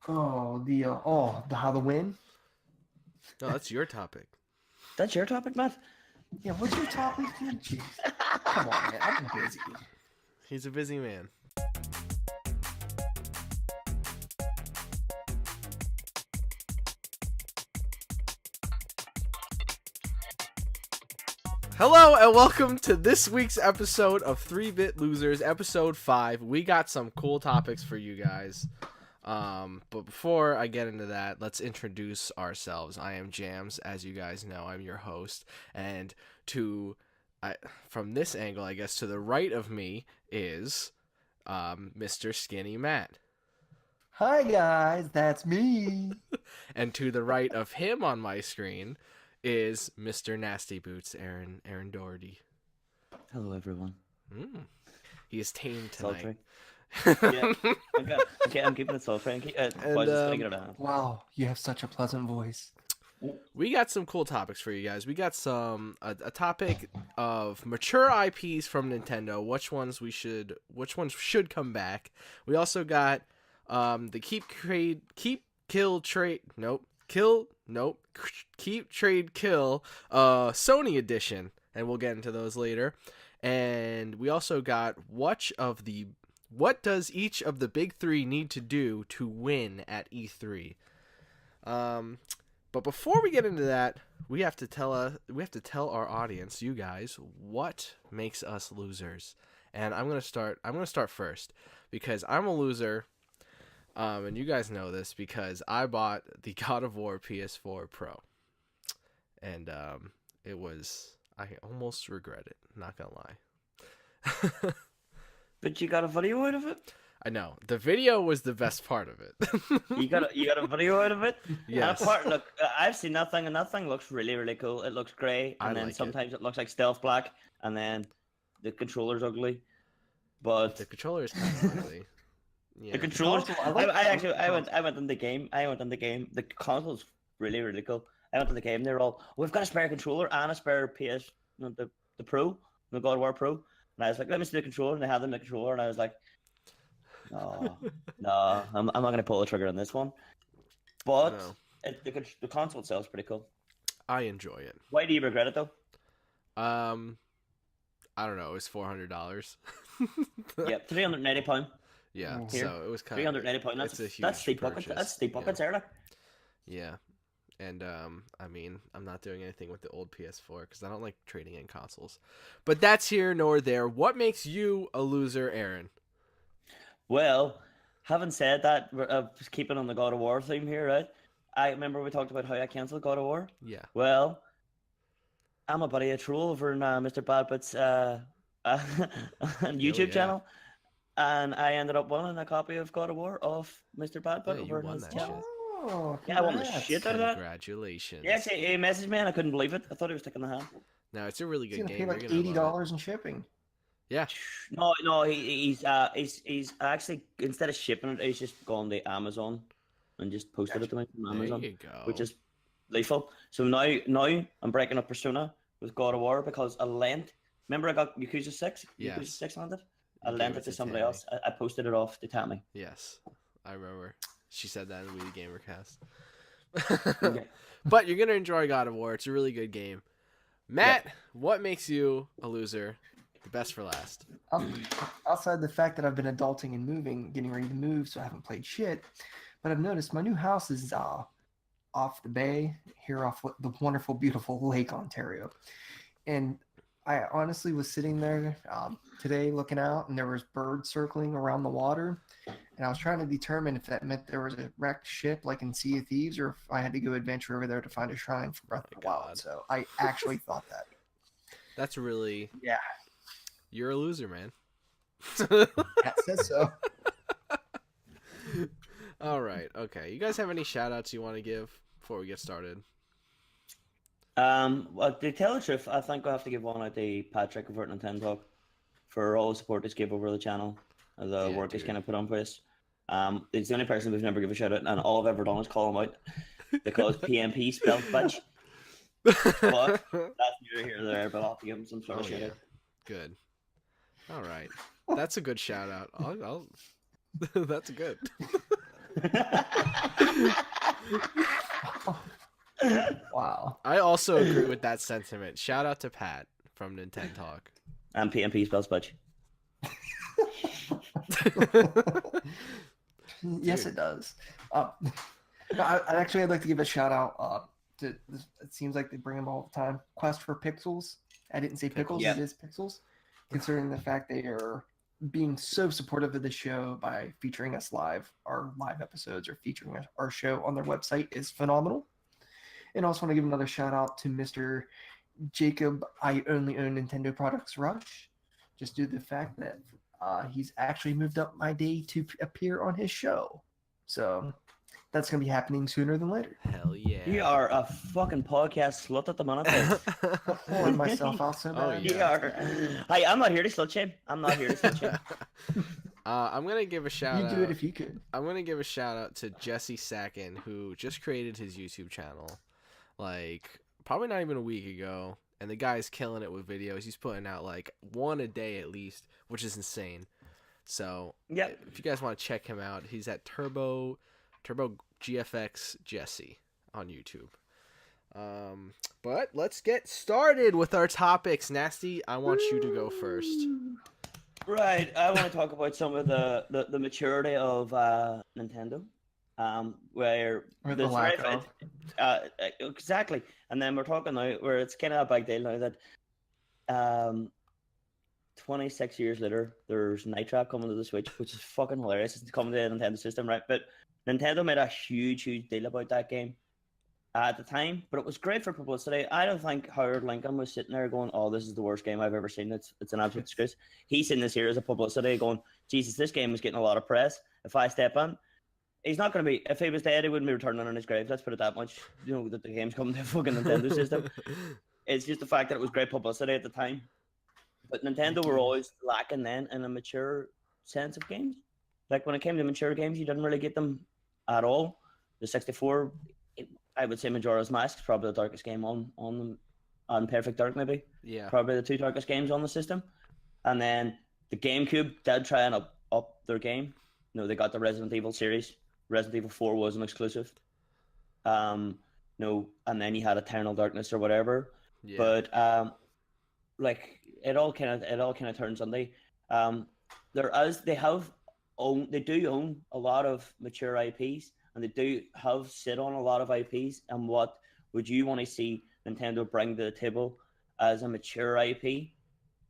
The Halloween. No, that's your topic. That's your topic, Matt? Yeah, what's your topic, dude? Jeez. Come on, man. I've been busy. He's a busy man. Hello and welcome to this week's episode of 3-Bit Losers, episode 5. We got some cool topics for you guys. But before I get into that, let's introduce ourselves. I am Jams, as you guys know. I'm your host. And from this angle, I guess, to the right of me is Mr. Skinny Matt. Hi, guys. That's me. And to the right of him on my screen is Mr. Nastyboots, Aaron Doherty. Hello, everyone. He is tamed tonight. Yeah, okay, I'm keeping it sultry. Wow, you have such a pleasant voice. We got some cool topics for you guys. We got a topic of mature IPs from Nintendo. Which ones should come back. We also got the keep trade kill Sony edition, and we'll get into those later. And we also got what does each of the big three need to do to win at E3. But before we get into that, we have to tell our audience, you guys, what makes us losers. And I'm gonna start first because I'm a loser. And you guys know this because I bought the God of War PS4 Pro. And I almost regret it, not gonna lie. But you got a video out of it? I know. The video was the best part of it. You got a video out of it? Yes. Look, I've seen that thing, and that thing looks really, really cool. It looks grey, and then sometimes it looks like stealth black, and then the controller's ugly. But the controller is kind of ugly. Yeah. The controllers. I went in the game. The console's really, really cool. I went to the game. They're all, we've got a spare controller and a spare PS, the Pro, the God of War Pro. And I was like, let me see the controller. And they had them the controller, and I was like, no, I'm not going to pull the trigger on this one. But the console itself is pretty cool. I enjoy it. Why do you regret it though? I don't know. It was $400. Yeah, £380. Yeah, here. So it was kind of £380. That's steep buckets. That's steep buckets, Eric. Yeah, and I mean, I'm not doing anything with the old PS4 because I don't like trading in consoles. But that's here nor there. What makes you a loser, Aaron? Well, having said that, just keeping on the God of War theme here, right? I remember we talked about how I cancelled God of War. Yeah. Well, I'm a buddy of troll over in Mr. Badbut's YouTube channel. And I ended up winning a copy of God of War off Mr. Badbutt over his channel. Oh, yeah, I won the shit out of that. Congratulations. Yeah, actually, he messaged me and I couldn't believe it. I thought he was taking the hand. No, it's a really good game. He's gonna pay like $80 in shipping. Yeah. No, he's actually, instead of shipping it, he's just gone to Amazon and just posted it to me from Amazon. There you go. Which is lethal. So now I'm breaking up Persona with God of War because I lent. Remember I got Yakuza 6? Yes. Yakuza 6 landed? I lent it to somebody else. I posted it off to Tammy. Yes, I remember. She said that in the Wii Gamercast. Okay. But you're going to enjoy God of War. It's a really good game. Matt, What makes you a loser? The best for last. Outside the fact that I've been adulting and getting ready to move, so I haven't played shit. But I've noticed my new house is off the bay, here off the wonderful, beautiful Lake Ontario. And I honestly was sitting there today looking out, and there was birds circling around the water, and I was trying to determine if that meant there was a wrecked ship like in Sea of Thieves, or if I had to go adventure over there to find a shrine for Breath of the Wild. So I actually thought that. That's really... Yeah. You're a loser, man. That says so. All right. Okay. You guys have any shout-outs you want to give before we get started? Well, to tell the truth, I think I have to give one out to Patrick over at Nintendo Talk for all the support he's gave over the channel, the work he's kind of put on place. He's the only person we've never given a shout out, and all I've ever done is call him out because PMP spelled bitch. But that's neither here nor there, but I'll have to give him some sort of shout out. Good. All right. That's a good shout out. That's good. Wow. I also agree with that sentiment. Shout out to Pat from Nintendo Talk. And PMP spells budge. Yes, it does. No, I'd like to give a shout out to. It seems like they bring them all the time. Quest for Pixels. I didn't say pickles. Yep. It is Pixels. Considering the fact they are being so supportive of the show by featuring us live, our live episodes or featuring our show on their website is phenomenal. And also want to give another shout out to Mr. Jacob. I only own Nintendo Products Rush, just due to the fact that he's actually moved up my day to appear on his show. So that's going to be happening sooner than later. Hell yeah. You are a fucking podcast slut at the minute. I'm pulling myself out so bad. Oh, You yeah. are. Hey, I'm not here to slut shame. I'm not here to slut shame. I'm gonna give a shout out. You do it if you could. I'm gonna give a shout out to Jesse Sacken, who just created his YouTube channel, like probably not even a week ago, and the guy's killing it with videos. He's putting out like one a day at least, which is insane. So Yep. if you guys want to check him out, he's at Turbo GFX Jesse on YouTube. But let's get started with our topics. Nasty, I want you to go first. Right. I want to talk about some of the maturity of Nintendo. Where Or the there's lack very- of. exactly. And then we're talking now where it's kind of a big deal now that 26 years later, there's Night Trap coming to the Switch, which is fucking hilarious. It's coming to the Nintendo system, right? But Nintendo made a huge deal about that game at the time, but it was great for publicity. I don't think Howard Lincoln was sitting there going, "Oh, this is the worst game I've ever seen. It's an absolute disgrace." He's seen this here as a publicity, going, "Jesus, this game is getting a lot of press. If I step in, he's not going to be. If he was dead, he wouldn't be returning in his grave. Let's put it that much. You know that the game's coming to the fucking Nintendo system. It's just the fact that it was great publicity at the time. But Nintendo were always lacking then in a mature sense of games. Like when it came to mature games, you didn't really get them at all. The 64, I would say Majora's Mask is probably the darkest game on Perfect Dark maybe. Yeah. Probably the two darkest games on the system. And then the GameCube did try and up their game. You know, they got the Resident Evil series. Resident Evil 4 was an exclusive. No, and then you had Eternal Darkness or whatever. Yeah. But like it all kind of turns on they do own a lot of mature IPs, and they do have sit on a lot of IPs. And what would you want to see Nintendo bring to the table as a mature IP?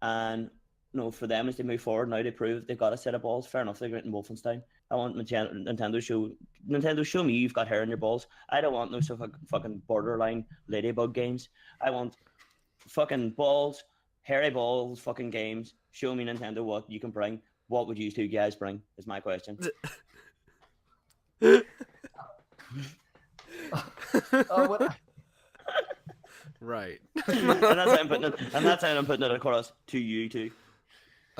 And you know, for them as they move forward now, they prove they've got a set of balls. Fair enough, they're getting Wolfenstein. I want Nintendo show me you've got hair in your balls. I don't want no fucking borderline ladybug games. I want fucking balls, hairy balls, fucking games. Show me Nintendo what you can bring. What would you two guys bring? Is my question. Right. and that's how I'm putting it across to you two.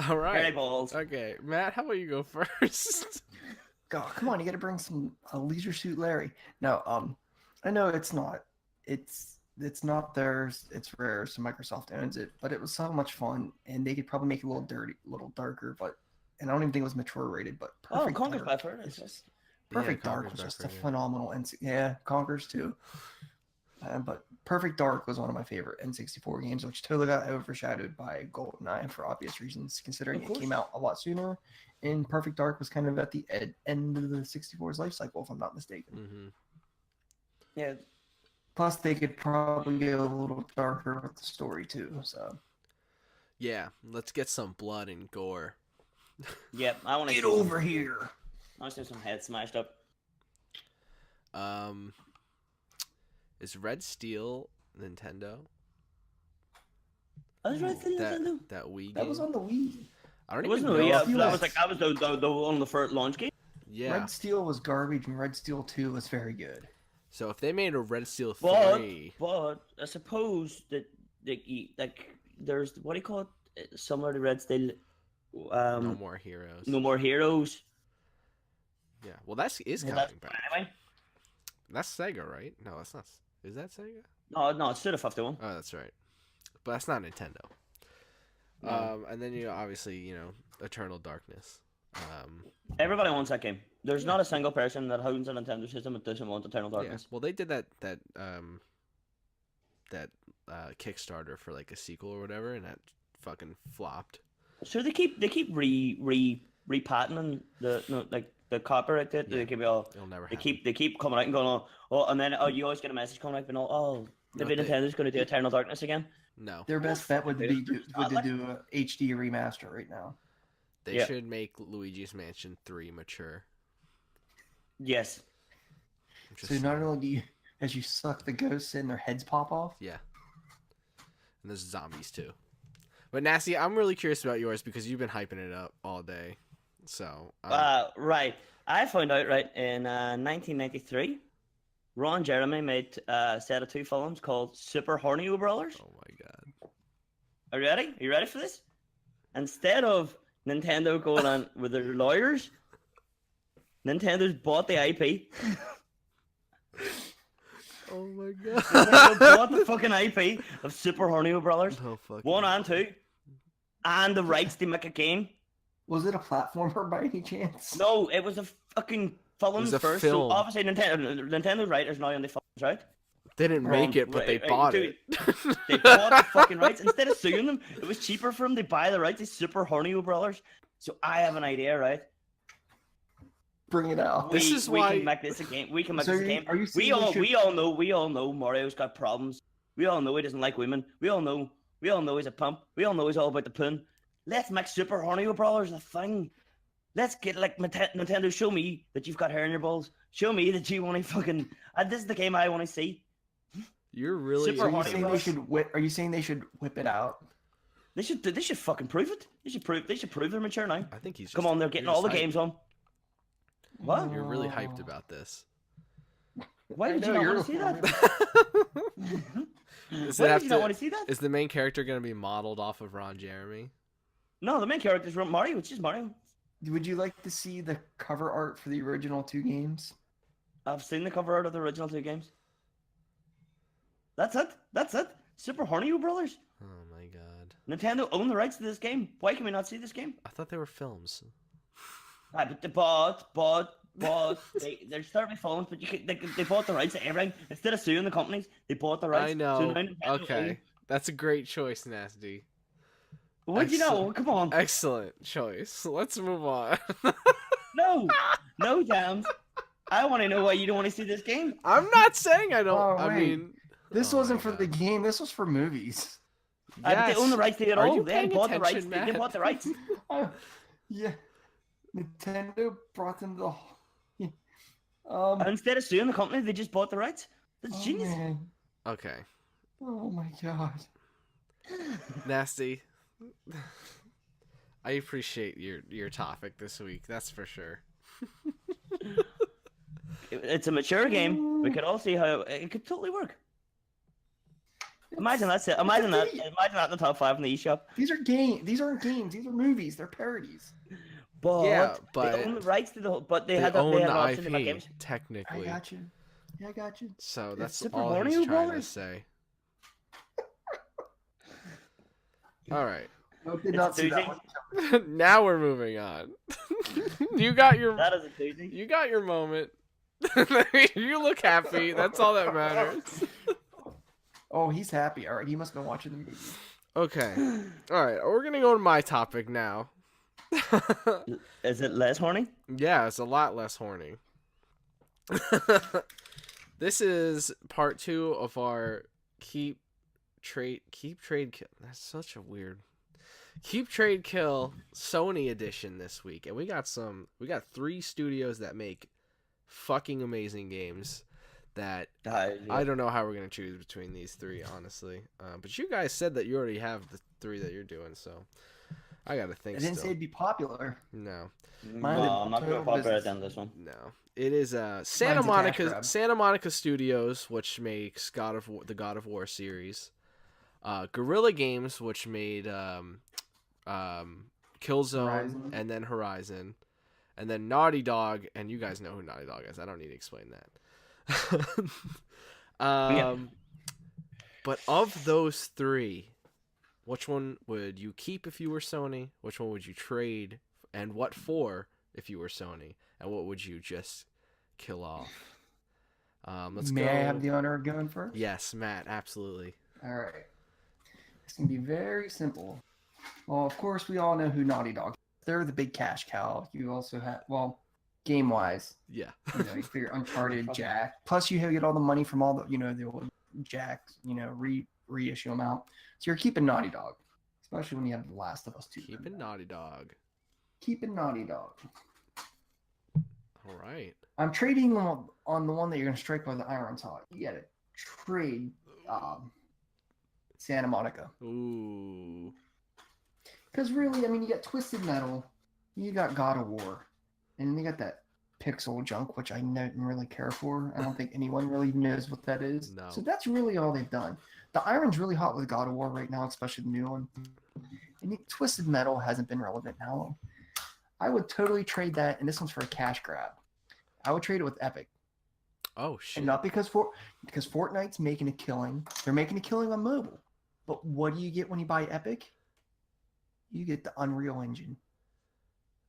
All right. Hairy balls. Okay, Matt, how about you go first? God, come on, you got to bring some Leisure Suit Larry. No, I know it's not not theirs. It's rare, so Microsoft owns it. But it was so much fun, and they could probably make it a little dirty, a little darker. And I don't even think it was mature rated. But Perfect Conker's Dark Buffer. is just Perfect Dark Conker's was just Buffer, a phenomenal. Yeah, Conker's too. But Perfect Dark was one of my favorite N64 games, which totally got overshadowed by GoldenEye for obvious reasons, considering it came out a lot sooner. And Perfect Dark was kind of at the end of the 64's life cycle, if I'm not mistaken. Mm-hmm. Yeah. Plus, they could probably go a little darker with the story too. So Yeah, let's get some blood and gore. Yep. I want to get over here. I want to see some heads smashed up. Is Red Steel Nintendo? Oh, that's right, Nintendo. That Wii game? That was on the Wii. I don't It even wasn't know. yeah, if- that was the one of the first launch game. Yeah. Red Steel was garbage, and Red Steel 2 was very good. So if they made a Red Steel 3... But I suppose that there's what do you call it? Similar to Red Steel. No More Heroes. No More Heroes. Yeah. Well, that's coming That's back. anyway. That's Sega, right? No, that's not. Is that Sega? No, it's still a 51. Oh, that's right. But that's not Nintendo. No. And then, obviously, Eternal Darkness. Everybody wants that game. There's Yeah. not a single person that owns a Nintendo system that doesn't want Eternal Yeah. Darkness. Well, they did that Kickstarter for like a sequel or whatever, and that fucking flopped. So they keep repatenting the copyright to it. Yeah. They keep all It'll never they happen. keep coming out and going on. And then you always get a message coming out and maybe No, Nintendo's going to do Eternal Darkness again. No, Their best bet would be to Like- do a HD remaster right now. they Yeah. should make Luigi's Mansion 3 mature. Yes. I'm So just not saying. only do you, as you suck the ghosts in, their heads pop off. Yeah. And there's zombies too. But Nasty, I'm really curious about yours because you've been hyping it up all day. So Right. I found out in 1993, Ron Jeremy made a set of 2 films called Super Horny Brothers. oh my god. Are you ready? Are you ready for this? Instead of Nintendo going on with their lawyers, Nintendo's bought the IP. Oh my god. Nintendo bought the fucking IP of Super Horny Brothers, No fucking 1 and 2, and the rights to make a game. Was it a platformer by any chance? No, it was a fucking films was a first. film. So obviously Nintendo's writers now on the films, right? They didn't make it, but they Right, bought dude, it. They bought the fucking rights. Instead of suing them, it was cheaper for them to buy the rights to Super Horny Brothers. So I have an idea, right? Bring it out. This is why- we can make this a game. We can make So this a you- game. are you We saying they all should- we all know Mario's got problems. We all know he doesn't like women. We all know he's a pump. We all know he's all about the poon. Let's make Super Horny Brothers a thing. Let's get like Nintendo. Show me that you've got hair in your balls. Show me that you want to fucking. this is the game I want to see. You're really Super Are you Horny saying they Bros. should whip? Are you saying they should whip it out? They should fucking prove it. They should prove they're mature now. I think he's just, Come on, they're getting you're all the just games on. What? You're really Oh. hyped about this. Why I did you know, not you're want to see that? Does Why it have did you not to, want to see that? is the main character going to be modeled off of Ron Jeremy? No, the main character is Mario. It's just Mario. Would you like to see the cover art for the original 2 games? I've seen the cover art of the original 2 games. That's it. That's it. Super Horny Brothers. Oh my god. Nintendo own the rights to this game. Why can we not see this game? I thought they were films. But they they're starting with phones, but they bought the rights to everything. Instead of suing the companies, they bought the rights. I know. So now Nintendo Okay. That's a great choice, Nasty. own- What'd you know? Excellent. Come on. Excellent choice. Let's move on. No, Jams. I want to know why you don't want to see this game. I'm not saying I don't. Oh, I wait. mean, This oh my wasn't for the God. game. This was for movies. But they own the rights to it Are all. you They paying bought the rights. attention, They Matt? bought the rights. Yeah, Nintendo brought them the. And instead of suing the company, they just bought the rights. That's Oh, genius. man. Okay. Oh my god. Nasty. I appreciate your topic this week. That's for sure. It's a mature game. We could all see how it could totally work. Imagine that's it. Imagine that. Imagine that in the top 5 in the eShop. These are games. These aren't games. These are movies. They're parodies. But Yeah, but they own the rights to the whole. But they They had own they had the an option to make IP, games. I technically. got you. Yeah, I got you. So that's Super all Horny he's trying to Brothers. say. All right. I did It's not see that doozy. one. Now we're moving on. You got your That is a doozy. you got your moment. You look happy. That's all that matters. Oh, he's happy. All right, he must have been watching the movie. Okay. All right. We're gonna go to my topic now. Is it less horny? Yeah, it's a lot less horny. This is part 2 of our keep trade kill. That's such a weird. Keep trade kill Sony edition this week, and we got 3 studios that make fucking amazing games. That I don't know how we're gonna choose between these 3, honestly. But you guys said that you already have the 3 that you're doing, so I gotta think. I didn't still. say it'd be popular. No. Mind the I'm not going to total pop business. it on this one. No, it is Mine's Santa a cash Monica grab. Studios, which makes the God of War series. Guerrilla Games, which made Killzone Horizon. and then Horizon, and then Naughty Dog, and you guys know who Naughty Dog is. I don't need to explain that. Yeah. But of those 3, which one would you keep if you were Sony? Which one would you trade? And what for if you were Sony? and what would you just kill off? Let's May go. I have the honor of going first? Yes, Matt, absolutely. All right. It's going to be very simple. Well, of course, we all know who Naughty Dog is. They're the big cash cow. You also have, well, game-wise, Yeah. you figure Uncharted, Jack. Plus, you get all the money from all the, the old Jack, reissue them out. So you're keeping Naughty Dog, especially when you have The Last of Us 2. Keeping Naughty Dog. Keeping Naughty Dog. All right. I'm trading on the one that you're going to strike by the iron's hot. You got to trade Santa Monica. Ooh. Because really, I mean, you got Twisted Metal, you got God of War, and you got that pixel junk, which I don't really care for. I don't think anyone really knows what that is. No. So that's really all they've done. The iron's really hot with God of War right now, especially the new one. And Twisted Metal hasn't been relevant in how long. I would totally trade that, and this one's for a cash grab. I would trade it with Epic. Oh, shit. And not because Fortnite's making a killing. They're making a killing on mobile. But what do you get when you buy Epic? You get the Unreal Engine.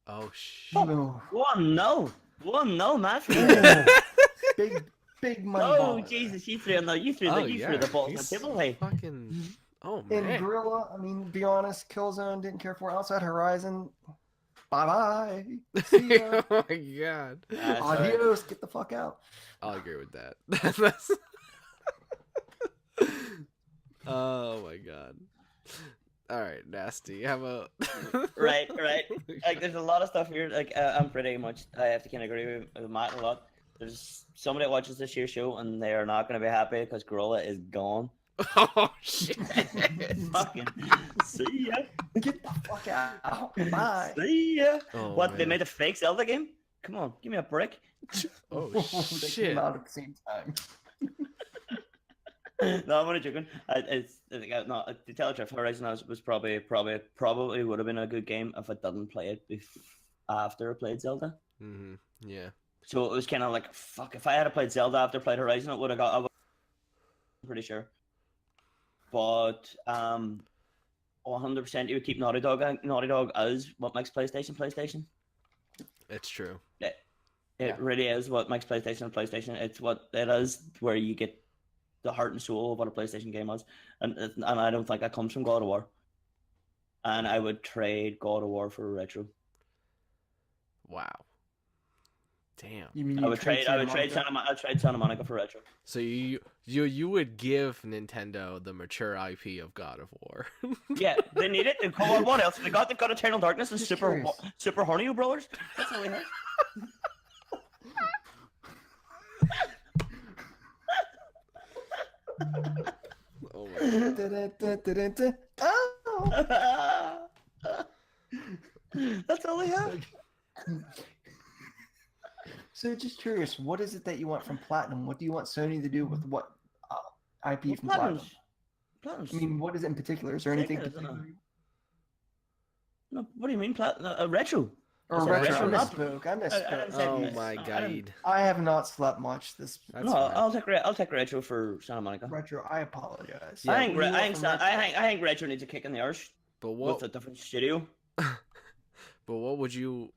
Oh, shit. Oh, One no, Matthew. big money. Oh baller. Jesus, you threw the ball on the table. Hey, Fucking... Oh, And man. Guerrilla, I mean, be honest, Killzone didn't care for Outside Horizon. Bye bye. See ya. Oh, my God. Adios. Get the fuck out. I'll agree with that. That's... Oh, my God. All right, Nasty. How about... right. Like, there's a lot of stuff here. Like, I'm pretty much. I have to kind of agree with Matt a lot. There's somebody that watches this year's show, and they are not going to be happy because Guerrilla is gone. Oh, shit. Fucking see ya. Get the fuck out. Bye. See ya. Oh, What? They man. made a fake Zelda game? Come on, give me a break. Oh, They shit. came out at the same time. No, I'm only joking. No, to tell the truth, Horizon was probably would have been a good game if I didn't play it after I played Zelda. Mm-hmm. Yeah. So it was kind of like, fuck, if I had played Zelda after I played Horizon, it would have got. I'm pretty sure. But 100% you would keep Naughty Dog. I think Naughty Dog is what makes PlayStation. It's true. It really is what makes PlayStation. It's what it is where you get the heart and soul of what a PlayStation game is, and I don't think that comes from God of War. And I would trade God of War for a retro. Wow. Damn. You mean I would trade Santa Monica for retro. So you would give Nintendo the mature IP of God of War. Yeah, they need it. Come on, what else? They got Eternal Darkness and Just Super curious. Horny Brothers. That's all we have. Oh my God. Da-da-da-da-da-da. Oh! That's all we have. So just curious, what is it that you want from Platinum? What do you want Sony to do with what IP from Platinum? Platinum's. I mean, what is it in particular? Is there anything Sega, isn't it? particular? No, what do you mean Platinum? A retro. Or I said retro? I retro, not- misspoke. I I misspoke. said Oh miss. my I didn't- God. I have not slept much this That's No, fine. I'll take retro for Santa Monica. retro. I apologize. Yeah. I think What do you want from retro? I think retro needs a kick in the arse But with what a different studio. but what would you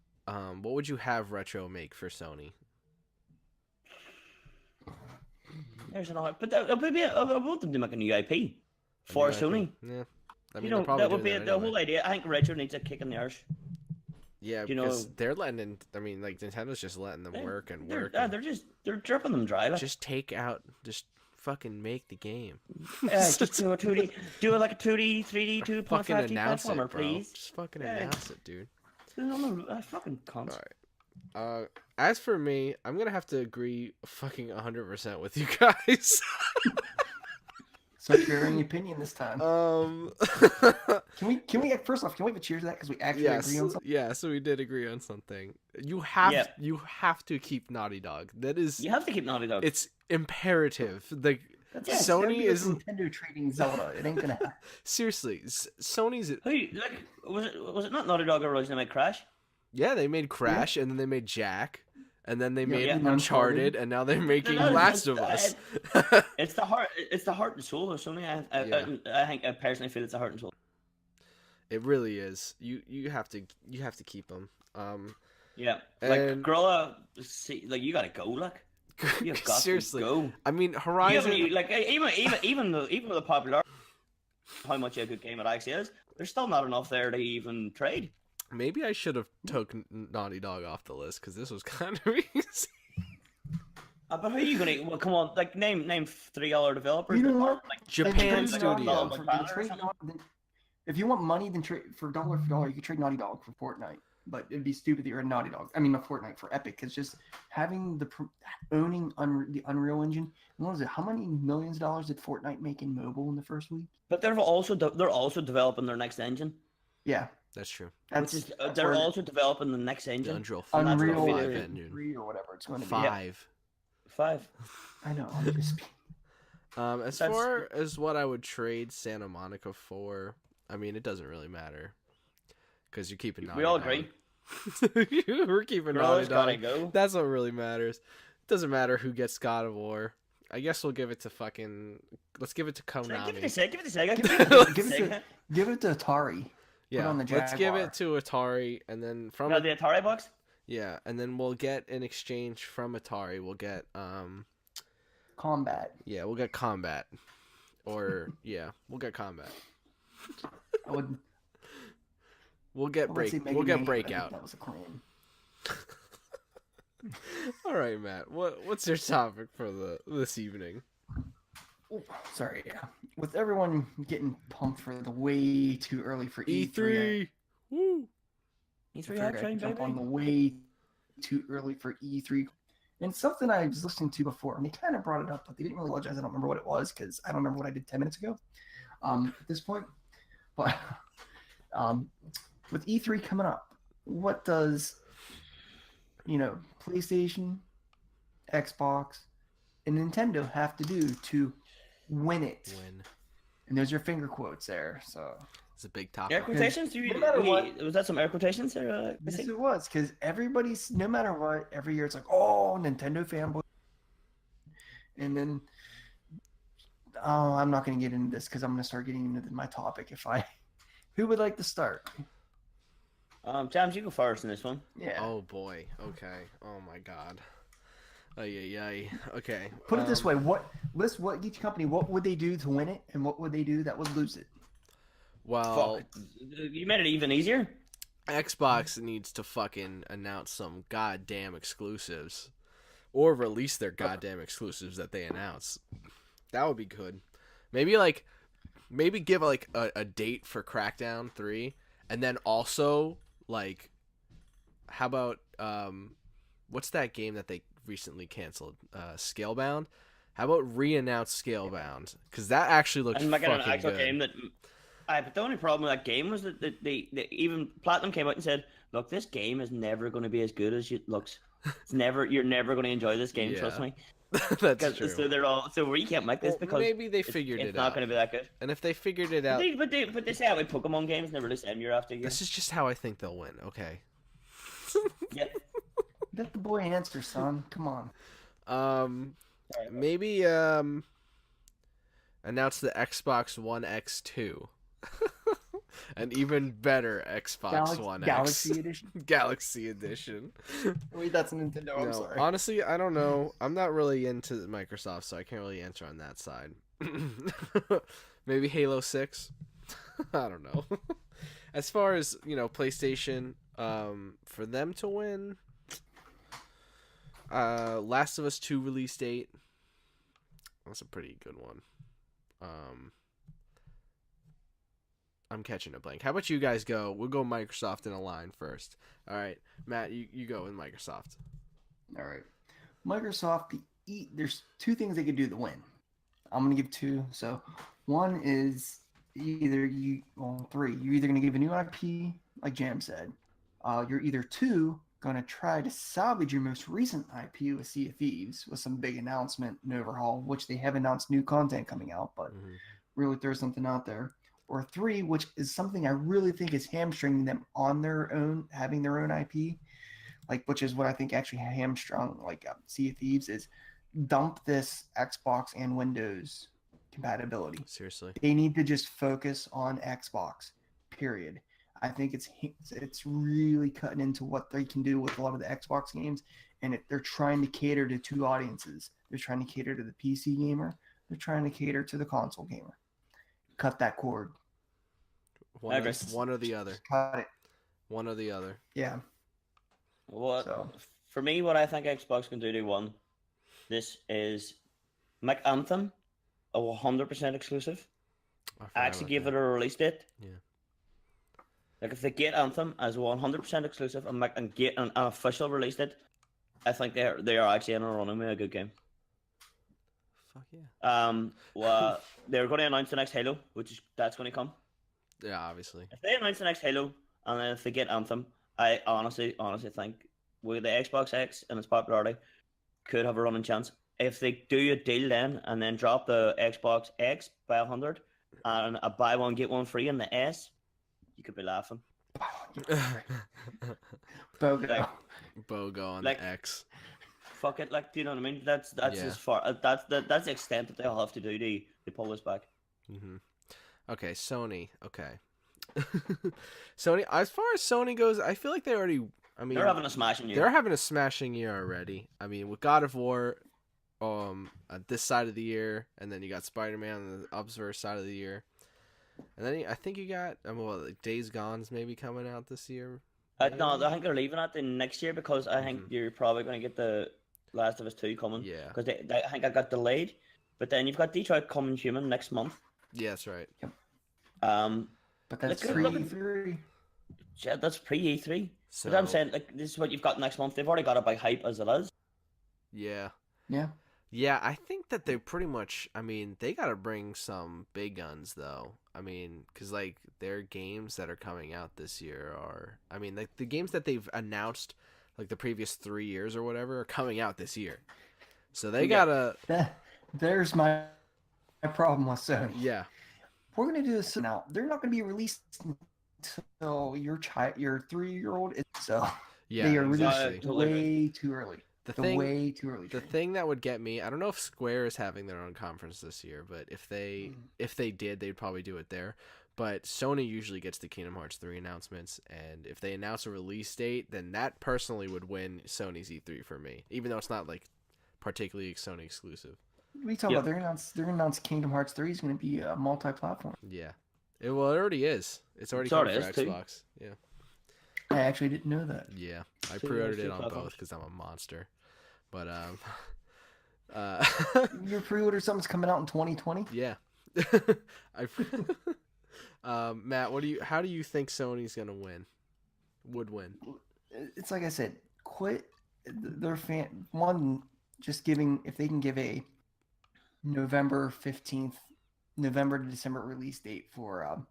have retro make for Sony? There's another, but that would be. I want them to make a new IP for A new Sony. IP? Yeah. I mean, You they're know, probably that would be doing the anyway. whole idea. I think retro needs a kick in the arse. Yeah, you because know- they're letting in. I mean, like Nintendo's just letting them work and They're, work. yeah, and they're dripping them dry. Like, just fucking make the game. just do a 2D, do like a 2D, 3D, Fucking 2.5D announce platformer, it, bro. please. Just fucking Yeah. announce it, dude. No, I fucking can't. All right. As for me, I'm gonna have to agree fucking 100% with you guys. So you're in your opinion this time. Can we first off, can we have a cheers to that because we actually agree on something? yeah, so we did agree on something. You have Yeah. to keep Naughty Dog. That is, You have to keep Naughty Dog. it's imperative. Like That's Yeah, it. Sony Don't be is like Nintendo trading Zelda. It ain't gonna happen. seriously, Sony's. Who like was it not Naughty Dog originally made Crash? Yeah, they made Crash, and then they made Jack, and then they made yeah. Uncharted, and now they're making No, Last of Us. It's the heart. It's the heart and soul of Sony. I think I personally feel it's the heart and soul. It really is. You have to keep them. Yeah, like And Guerrilla, see, like you gotta go, like you have got seriously, to go. I mean, You Horizon. haven't, like even the popular, how much a good game it actually is, there's still not enough there to even trade. Maybe I should have took Naughty Dog off the list because this was kind of easy. But who are you gonna? Well, come on, like name three other developers. You know that what? aren't, like Japan Trade like, Naughty Studio. Dog like for- Banner or trade something. If you want money, then trade for dollar, you could trade Naughty Dog for Fortnite. But it'd be stupid that you're a Naughty Dog. I mean, a Fortnite for Epic. It's just having owning the Unreal Engine. And what was it? How many millions of dollars did Fortnite make in mobile in the first week? But they're also developing their next engine, Yeah, That's true. that's, which is that's they're where also developing the next The engine. Unreal And that's Unreal gonna be 5 the- engine. 3 or whatever it's going to be. 5. 5. I know. I'm just As That's- far as what I would trade Santa Monica for, I mean, it doesn't really matter because you're keeping Naughty We all Dog. agree. We're keeping Naughty Guerrilla's gotta Dog. go. That's what really matters. It doesn't matter who gets God of War. I guess we'll give it to fucking. Let's give it to Give it a Konami. sec. Give it a sec. Give Give it it a to- sec. give it to Atari. Yeah, on the let's give Jaguar. it to Atari, and then from No, the Atari box. yeah, and then we'll get in exchange from Atari. We'll get Combat. yeah, we'll get Combat, or yeah, we'll get Combat. I would. We'll get I would say Mega We'll get Man, but I think Breakout. That was a claim. All right, Matt. What's your topic for this evening? Oh, sorry, yeah. With everyone getting pumped for the way too early for E3, E3. Woo. He's I very figured hype train, I'd jump on baby. the way too early for E3. And it's something I was listening to before, and they kind of brought it up, but they didn't really apologize. I don't remember what it was because I don't remember what I did 10 minutes ago at this point. But with E3 coming up, what does, PlayStation, Xbox, and Nintendo have to do to win it? Win. And there's your finger quotes there. So It's a big Air topic. quotations? Do you, No matter what- was that some air quotations there? yes, Missy? it was because everybody's no matter what, every year it's like, oh, Nintendo fanboy, and then I'm not going to get into this because I'm going to start getting into my topic. Who would like to start? James, you go first in this one. Yeah, Oh boy. Okay. Oh my God. Ay, ay, ay. Okay. put it this way: what each company, what would they do to win it, and what would they do that would lose it? Well, Fuck. You made it even easier. Xbox needs to fucking announce some goddamn exclusives, or release their goddamn exclusives that they announce. That would be good. Maybe give like a date for Crackdown 3, and then also like, how about what's that game that they recently canceled? Scalebound. How about re-announce Scalebound? Because that actually looks And like an fucking actual good. game that. But the only problem with that game was that they even Platinum came out and said, "Look, this game is never going to be as good as it looks. You're never going to enjoy this game. Yeah. Trust me." That's true. So we can't make this Well, because maybe they figured it's it not out. going to be that good. And if they figured it out, But they say that with Pokemon games, they release them year after year. this is just how I think they'll win. Okay. Yeah. Let the boy answer, son. Come on. Sorry. Maybe announce the Xbox One X2. An even better Xbox One Galaxy X. Edition. Galaxy Edition. Wait, that's a Nintendo. I'm No, sorry. honestly, I don't know. I'm not really into Microsoft, so I can't really answer on that side. Maybe Halo 6. I don't know. As far as, PlayStation, for them to win, Last of Us 2 release date. That's a pretty good one. I'm catching a blank. How about you guys go? We'll go Microsoft in a line first. All right, Matt, you go with Microsoft. All right. Microsoft, there's two things they could do to win. I'm going to give two. So one is three. You're either going to give a new IP, like Jam said. You're either two, going to try to salvage your most recent IP with Sea of Thieves with some big announcement and overhaul, which they have announced new content coming out, but really throw something out there. Or three, which is something I really think is hamstringing them on their own, having their own IP, which is what I think actually hamstrung Sea of Thieves, is dump this Xbox and Windows compatibility. Seriously. They need to just focus on Xbox, period. I think it's really cutting into what they can do with a lot of the Xbox games, and they're trying to cater to two audiences. They're trying to cater to the PC gamer. They're trying to cater to the console gamer. Cut that cord. One or the other. Just cut it. One or the other. Yeah. What So. For me, what I think Xbox can do to one, this is make Anthem a 100% exclusive. Actually give it a release date. Yeah. Like if they get Anthem as 100% exclusive and get an official release date, I think they are actually in a running with a good game. Fuck yeah. Well, they're going to announce the next Halo, that's going to come. Yeah, obviously. If they announce the next Halo and then if they get Anthem, I honestly think with the Xbox X and its popularity, could have a running chance. If they do a deal then drop the Xbox X by 100 and a buy one get one free in the S, you could be laughing. BOGO. BOGO on Like, the X. Fuck it, like, do you know what I mean? That's Yeah. as far that's the extent that they'll have to do to pull this back. Mm-hmm. Okay, Sony. Okay. Sony. As far as Sony goes, I feel like they already. I mean, They're having a smashing year. They're having a smashing year already. I mean, with God of War, at this side of the year, and then you got Spider-Man on the obverse side of the year, and then I think you got like Days Gone's maybe coming out this year. No, I think they're leaving it the next year because I think you're probably going to get the Last of Us 2 coming. Yeah. Because I think I got delayed, but then you've got Detroit Become Human next month. Yeah, that's right. Yep. But that's look- free look- E3. Yeah, that's pre E3. So But I'm saying like this is what you've got next month. They've already got a big hype as it is. yeah. Yeah. Yeah, I think that they pretty much. I mean, they got to bring some big guns though. I mean, because like their games that are coming out this year are. I mean, like the games that they've announced, like the previous 3 years or whatever, are coming out this year. So they gotta. There's my problem with Sony. Yeah. We're gonna do this now. They're not gonna be released until your 3-year-old is so. Yeah. They are exactly. released way too early. The way too early. The thing that would get me, I don't know if Square is having their own conference this year, but if they did, they'd probably do it there. But Sony usually gets the Kingdom Hearts 3 announcements, and if they announce a release date, then that personally would win Sony's E3 for me, even though it's not like particularly Sony exclusive. What are you talking about? They're gonna announce Kingdom Hearts 3 is gonna be a multi-platform. Yeah. It already is. It's already coming for Xbox. Yeah. I actually didn't know that. Yeah. I pre-ordered it on both because I'm a monster. But Your pre-order something's coming out in 2020? Yeah. Matt, how do you think Sony's gonna win? Would win? It's like I said, quit their just giving, if they can give a November 15th, November to December release date for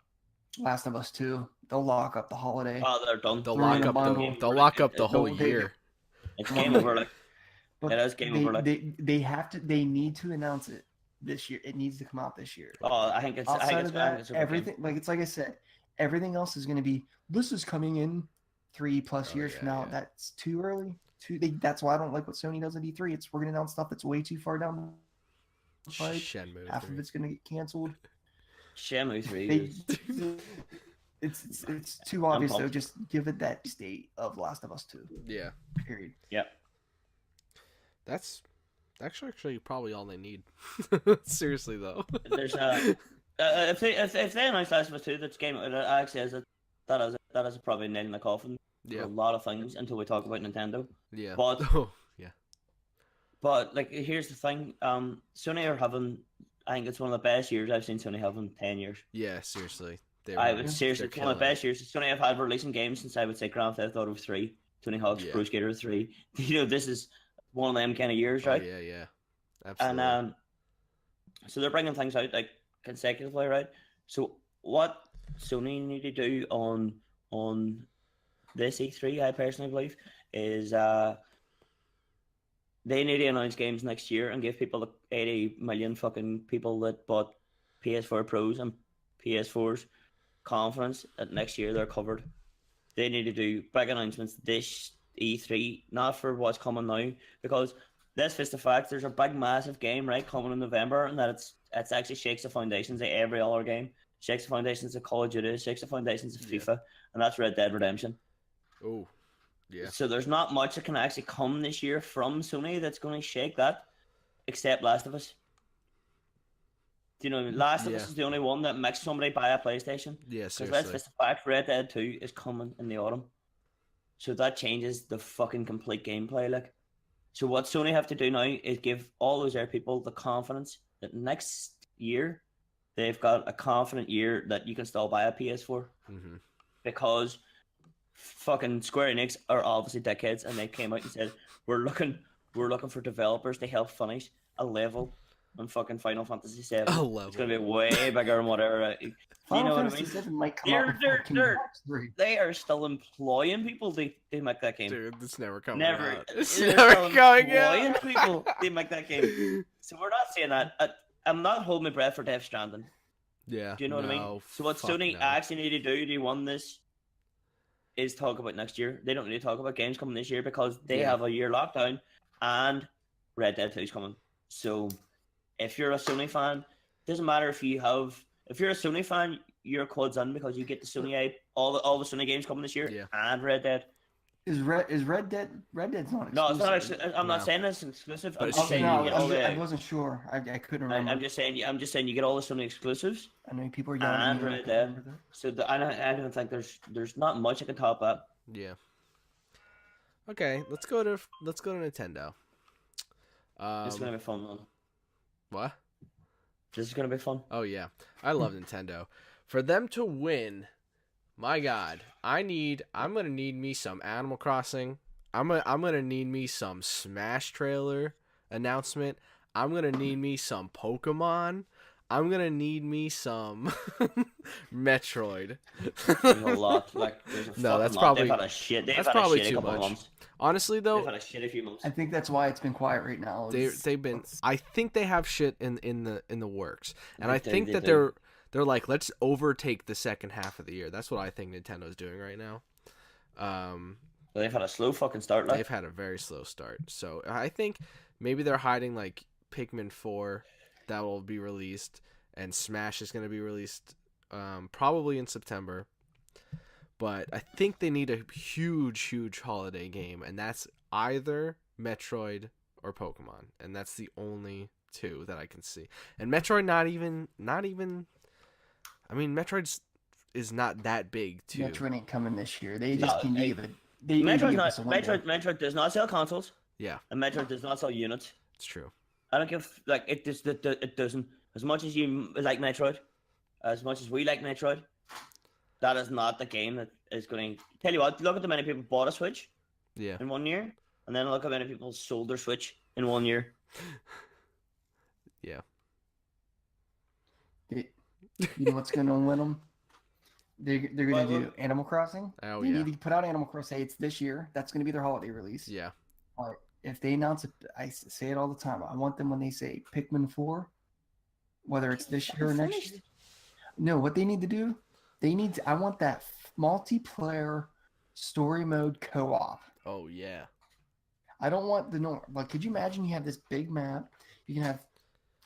Last of Us 2, they'll lock up the holiday. Oh, they're done. They'll lock up the whole year. It's game over. Like, But it is game over. Like. They need to announce it this year. It needs to come out this year. Oh, I think it's. Outside of that, everything like I said, everything else is going to be. This is coming in 3+ years from now. Yeah. That's too early. That's why I don't like what Sony does at E3. We're going to announce stuff that's way too far down the pipe. Shenmue Half 3. of it's going to get canceled. Shenmue 3. It's too obvious though. Just give it that date of Last of Us 2. Yeah. Period. Yep. That's actually probably all they need. Seriously though. There's if they announce Last of Us 2, that's game. Actually, that is probably nail in the coffin. Yeah. A lot of things until we talk about Nintendo. Yeah. But yeah. But like, here's the thing. Sony are having. I think it's one of the best years I've seen Sony have in 10 years. Yeah. Seriously. I would seriously, it's one of the best years Sony have had releasing games since I would say Grand Theft Auto 3, Tony Hawk's Pro Skater 3. You know, this is one of them kind of years, right? Oh, yeah. Absolutely. And so they're bringing things out like consecutively, right? So what Sony need to do on this E3, I personally believe, is they need to announce games next year and give people the 80 million fucking people that bought PS4 Pros and PS4s confidence that next year they're covered. They need to do big announcements this E3, not for what's coming now, because let's face the fact, there's a big massive game right coming in November, and that it's actually shakes the foundations of every other game, shakes the foundations of Call of Duty, shakes the foundations of FIFA, and that's Red Dead Redemption. Oh, yeah. So there's not much that can actually come this year from Sony that's going to shake that, except Last of Us. Do you know what I mean? Last of Us is the only one that makes somebody buy a PlayStation. Yeah, Because let's seriously. face the fact, Red Dead 2 is coming in the autumn. So that changes the fucking complete gameplay. Like, so what Sony have to do now is give all those other people the confidence that next year they've got a confident year that you can still buy a PS4. Mm-hmm. Because fucking Square Enix are obviously dickheads, and they came out and said we're looking for developers to help finish a level on fucking Final Fantasy VII. A level. It's gonna be way bigger and whatever. You Final know what I Fantasy mean? VII might come out before Kingdom Hearts 3. They are still employing people to make that game. Dude, it's never coming Never. out. It's They're never still going employing out. people to make that game. So we're not saying that. I'm not holding my breath for Death Stranding. Yeah. Do you know what I mean? So what fuck Sony no. actually need to do to win this is talk about next year. They don't need to talk about games coming this year because they have a year lockdown and Red Dead 2 is coming. So if you're a Sony fan, doesn't matter if you're a Sony fan, you're quads in because you get the Sony IP, all the Sony games coming this year and Red Dead. Is Red Dead's not exclusive? No, it's not. I'm not saying it's exclusive. But I'm it's just saying no, you get all I the. wasn't sure. I couldn't remember. I'm just saying you get all the Sony exclusives. I know people are yelling And at me. Red Dead. So I don't think there's not much that can top that. Yeah. Okay, let's go to Nintendo. This is gonna be fun, man. What? This is gonna be fun. Oh yeah, I love Nintendo. For them to win, my God, I'm gonna need me some Animal Crossing. I'm gonna need me some Smash trailer announcement. I'm gonna need me some Pokemon. I'm gonna need me some Metroid. There's a lot. Like there's a No, that's lot. probably They've had a shit. They've that's had probably a shitty too couple much. of months. Honestly, They've though, had a shitty few months. I think that's why it's been quiet right now. they've been. I think they have shit in the works, and They I do, think they that do. they're like, let's overtake the second half of the year. That's what I think Nintendo's doing right now. They've had a slow fucking start. Like They've had a very slow start, so I think maybe they're hiding like Pikmin 4 that will be released, and Smash is going to be released probably in September. But I think they need a huge holiday game, and that's either Metroid or Pokemon, and that's the only two that I can see. And Metroid, not even. I mean, Metroid is not that big too. Metroid ain't coming this year. They just No, can hey, give it. They need to give us a window. Metroid does not sell consoles, Yeah, and Metroid does not sell units. it's true. I don't give like it doesn't. As much as you like Metroid, as much as we like Metroid, that is not the game that is going to tell you what. Look at the many people bought a Switch Yeah, in 1 year, and then look how many people sold their Switch in 1 year. yeah. You know what's going on with them? They're going to What? do Animal Crossing. Oh They yeah, need to put out Animal Crossing. Hey, it's this year. That's going to be their holiday release. yeah. Or if they announce it, I say it all the time. I want them when they say Pikmin 4, whether it's this year or next year. No, what they need to do, I want that multiplayer story mode co-op. Oh yeah. I don't want the norm. Like, could you imagine you have this big map? You can have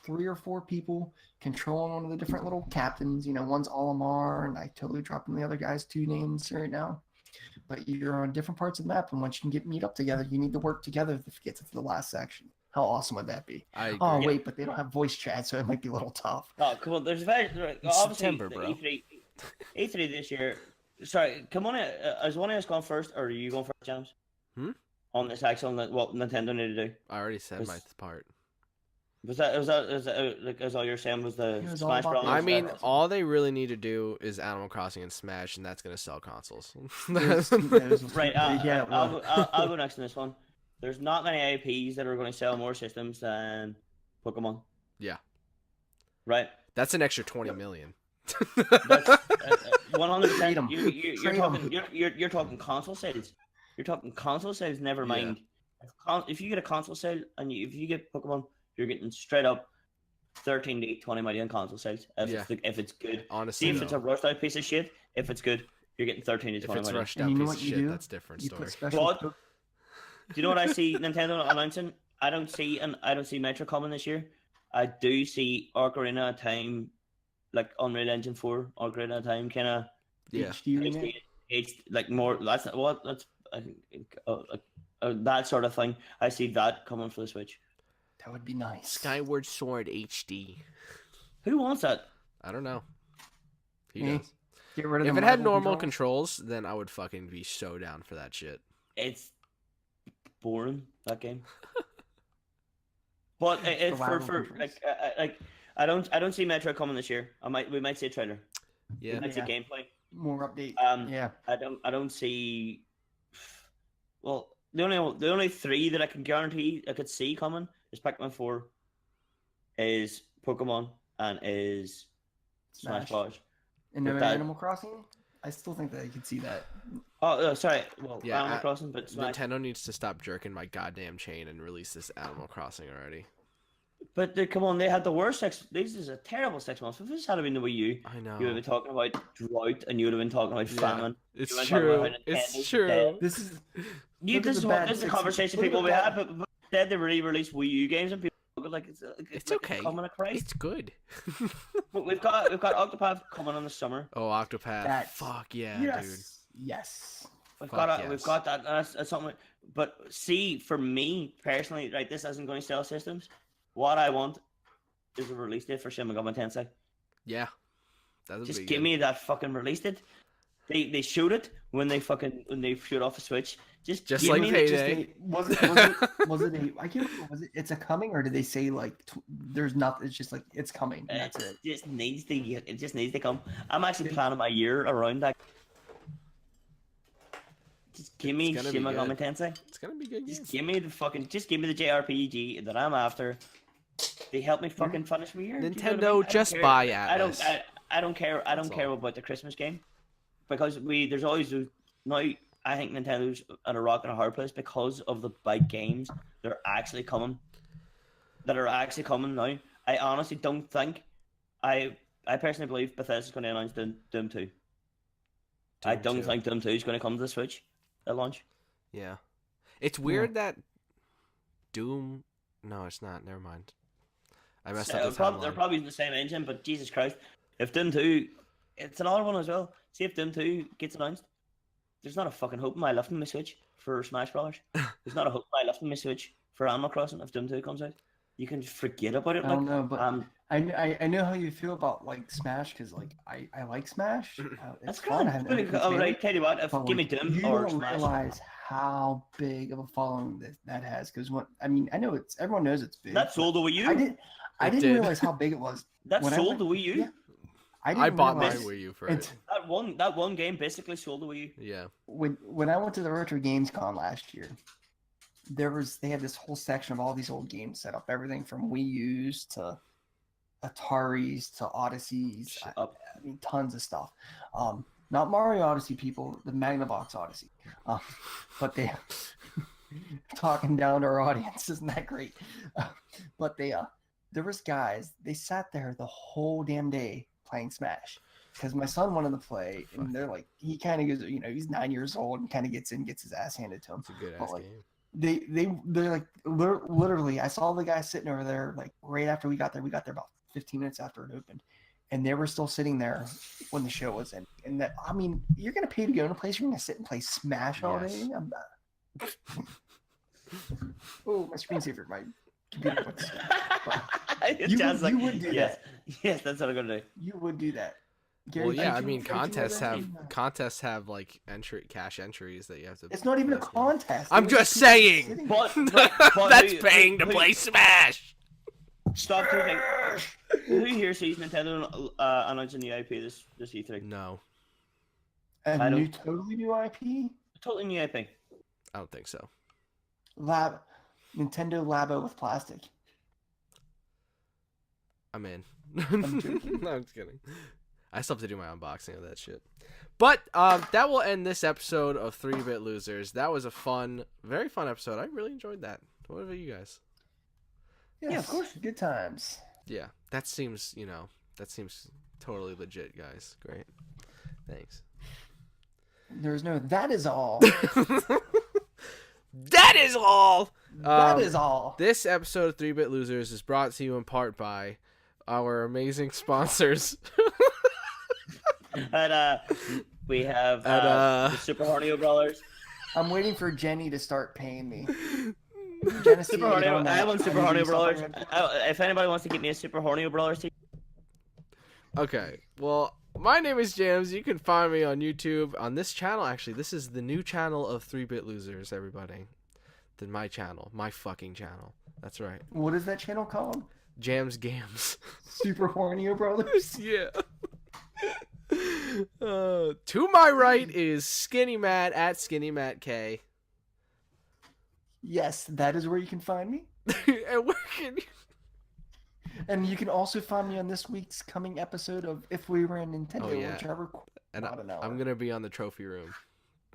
3 or 4 people controlling one of the different little captains. You know, one's Olimar, and I totally dropped in the other guy's 2 names right now. But you're on different parts of the map, and once you can meet up together, you need to work together to get to the last section. How awesome would that be? I agree. Oh, wait, but they don't have voice chat, so it might be a little tough. Oh, come on. There's very It's obviously September, the bro. E3 this year. Sorry, come on. Is one of us going first, or are you going first, James? On this actual what Nintendo need to do? I already said Was- my part. Was that like as all you're saying was the It was all Smash about Brothers? the- I mean, Crossing. all they really need to do is Animal Crossing and Smash, and that's gonna sell consoles. Right. Yeah, well, I'll go next on this one. There's not many IPs that are going to sell more systems than Pokemon. Yeah. Right. That's an extra 20 million. That's 100%. Trade 'em. You're Trade 'em. talking. You're talking console sales. You're talking console sales. Never Yeah. mind. If you get a console sale and if you get Pokemon, you're getting straight up 13 to 20 million console sales. If it's good. Honestly, See if it's a though, rushed out piece of shit. If it's good, you're getting 13 to if 20 it's million. rushed And out you know piece what of you shit, do? that's a different You story. put special. But do you know what I see Nintendo announcing? I don't see Metro coming this year. I do see Ocarina of Time, like Unreal Engine 4, Ocarina of Time kind of Yeah. HD remake. It's like more. That's what. That's I think, that sort of thing. I see that coming for the Switch. That would be nice. Skyward Sword HD. Who wants that? I don't know. He Me. does. Get rid of If the it had Marvel normal controls. controls, then I would fucking be so down for that shit. It's boring, that game. But it's Survival for controls. like I don't see Metro coming this year. We might see a trailer. Yeah. We might see Yeah. gameplay. More update. Yeah. I don't see. Well, the only three that I can guarantee I could see coming is Pac-Man 4, is Pokemon, and is Smash Bros. And no But that- Animal Crossing. I still think that I could see that. Oh, sorry. Well, Yeah, Animal Crossing, but Smash. Nintendo needs to stop jerking my goddamn chain and release this Animal Crossing already. But come on, they had the worst This is a terrible 6 months. If this had been the Wii U, I know. you would have been talking about drought, and you would have been talking about Yeah. famine. It's You were talking about true. how It's Nintendo's true. dead. This is You, Look at this the bad is a 6 conversation look at people the we bad- had, but instead they released Wii U games, and people look like it's It's like okay. coming across. It's good. But we've got Octopath coming on the summer. Oh, Octopath. That's- Fuck yeah, dude. yes. Yes. We've Fuck got yes. we've got that. That's something. But see, for me personally, right, this isn't going to sell systems. What I want is a release date for Shin Megami Tensei. Yeah. That would Just be give good. me that fucking release date. They showed it when they showed off a Switch. Just Just give like me Payday. Was it a? I can't remember. Was it? It's a coming, or did they say like there's nothing? It's just like it's coming. And that's it. It just needs to come. I'm actually planning my year around that. Just give me It's gonna Shin be Megami good. Tensei. It's gonna be good. Just Game. give me the JRPG that I'm after. They help me fucking finish my year. Do you know what I mean? I Nintendo, don't just care. buy Atlas. I don't care. I don't That's care all. about the Christmas game, because there's always now. I think Nintendo's at a rock and a hard place because of the big games that are actually coming. Now. I honestly don't think. I personally believe Bethesda's going to announce Doom 2. I Doom don't 2. think Doom 2 is going to come to the Switch at launch. Yeah. It's weird that Doom. No, it's not. Never mind. I messed up the They're timeline. probably the same engine, but Jesus Christ, if Doom 2, it's another one as well. See if Doom 2 gets announced. There's not a fucking hope in my left in my Switch for Smash Brothers. There's not a hope in my left in my Switch for Animal Crossing if Doom 2 comes out. You can forget about it. I don't know, but um, I know how you feel about like Smash because like I like Smash. that's It's fun. good. I have nothing All against right, it, tell you what, if but, give me like, Doom you or don't Smash. realize how big of a following that has because I mean I know it's everyone knows it's big. That sold the Wii U. I It didn't did. realize how big it was. That when I sold went- the Wii U. yeah. I I didn't bought my realize Wii U for it's- it. That one game basically sold the Wii U. Yeah. when I went to the Retro Games Con last year, they had this whole section of all these old games set up, everything from Wii U's to Ataris to Odysseys. Shut I up. mean, tons of stuff. Not Mario Odyssey people, the Magnavox Odyssey. But they talking down to our audience, isn't that great? But there was guys, they sat there the whole damn day playing Smash because my son wanted to play, and they're like, he kind of goes, he's 9 years old and kind of gets his ass handed to him. It's a good But, ass like, game. They're like literally. I saw the guy sitting over there like right after we got there. We got there about 15 minutes after it opened, and they were still sitting there when the show was in. And that I mean, you're gonna pay to go to a place. You're gonna sit and play Smash all Yes. day. I'm not. Oh, my screensaver, my computer. You would do yes. Yes, that's what I'm gonna do. You would do that. Well, yeah. I did you- mean, did you know contests that? have like cash entries that you have to. It's not even a play. contest. I'm It was just people saying. sitting But, there. but That's who- paying to who- play Smash. Stop two things. Who here sees Nintendo announcing the IP this E3? No, A I new, don't- totally new IP. Totally new IP. I don't think so. Nintendo Labo with plastic. I'm in. I'm joking. No, I'm just kidding. I still have to do my unboxing of that shit. But that will end this episode of 3-Bit Losers. That was a very fun episode. I really enjoyed that. What about you guys? Yes, Yeah, of course. Good times. Yeah, that seems totally legit, guys. Great. Thanks. There's no. That is all. That is all. That is all. This episode of 3-Bit Losers is brought to you in part by our amazing sponsors. And we have And, the Super Hornio Brothers. I'm waiting for Jenny to start paying me. Jenny, Super Hornio. I want Super I need Hornio to do Brothers. something. If anybody wants to get me a Super Hornio Brothers t- Okay, well, my name is Jams. You can find me on YouTube on this channel. Actually, this is the new channel of 3-Bit Losers, everybody. Then my channel, my fucking channel. That's right. What is that channel called? Jams Games. Super Hornio Brothers? Yeah. To my right is Skinny Matt at Skinny Matt K. Yes, that is where you can find me. And where can you... And you can also find me on this week's coming episode of If We Were in Nintendo, Oh, yeah. which I record And about an hour. I'm gonna be on the Trophy Room,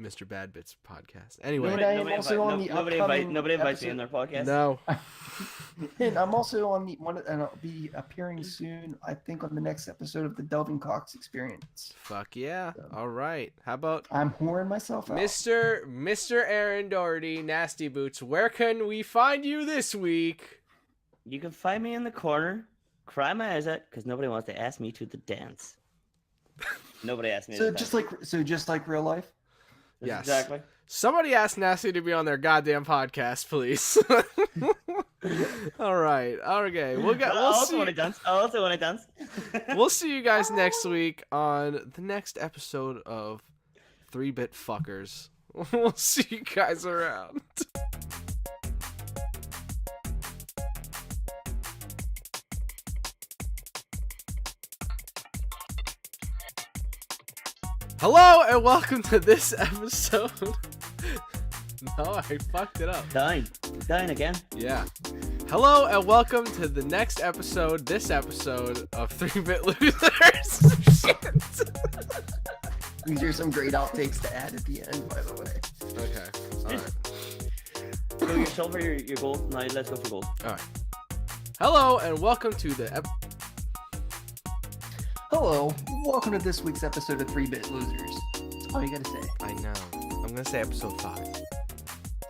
Mr. Badbits podcast. Anyway, I am also on the upcoming nobody invites me episode- on their podcast. no. And I'm also on the one, and I'll be appearing soon, I think, on the next episode of the Delvin Cox Experience. Fuck yeah. All right. How about I'm whoring myself out. Mr. Aaron Doherty, Nastyboots? Where can we find you this week? You can find me in the corner, cry my eyes out, because nobody wants to ask me to the dance. Nobody asked me. So to just like real life. dance. Yes. Exactly. Somebody ask Nasty to be on their goddamn podcast, please. All right. Okay. We'll also see. want to dance. I also want to dance. We'll see you guys next week on the next episode of 3-Bit Fuckers. We'll see you guys around. Hello and welcome to this episode. No, I fucked it up. Dying again. Yeah. Hello and welcome to the next episode, this episode of 3-Bit Losers. Shit. These are some great outtakes to add at the end, by the way. Okay. Alright. So your silver, your gold. Now let's go for gold. Alright. Hello and welcome to the Hello, welcome to this week's episode of 3-Bit Losers. That's all you gotta say. I know. I'm gonna say episode 5.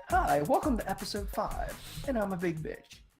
Hi, welcome to episode 5, and I'm a big bitch.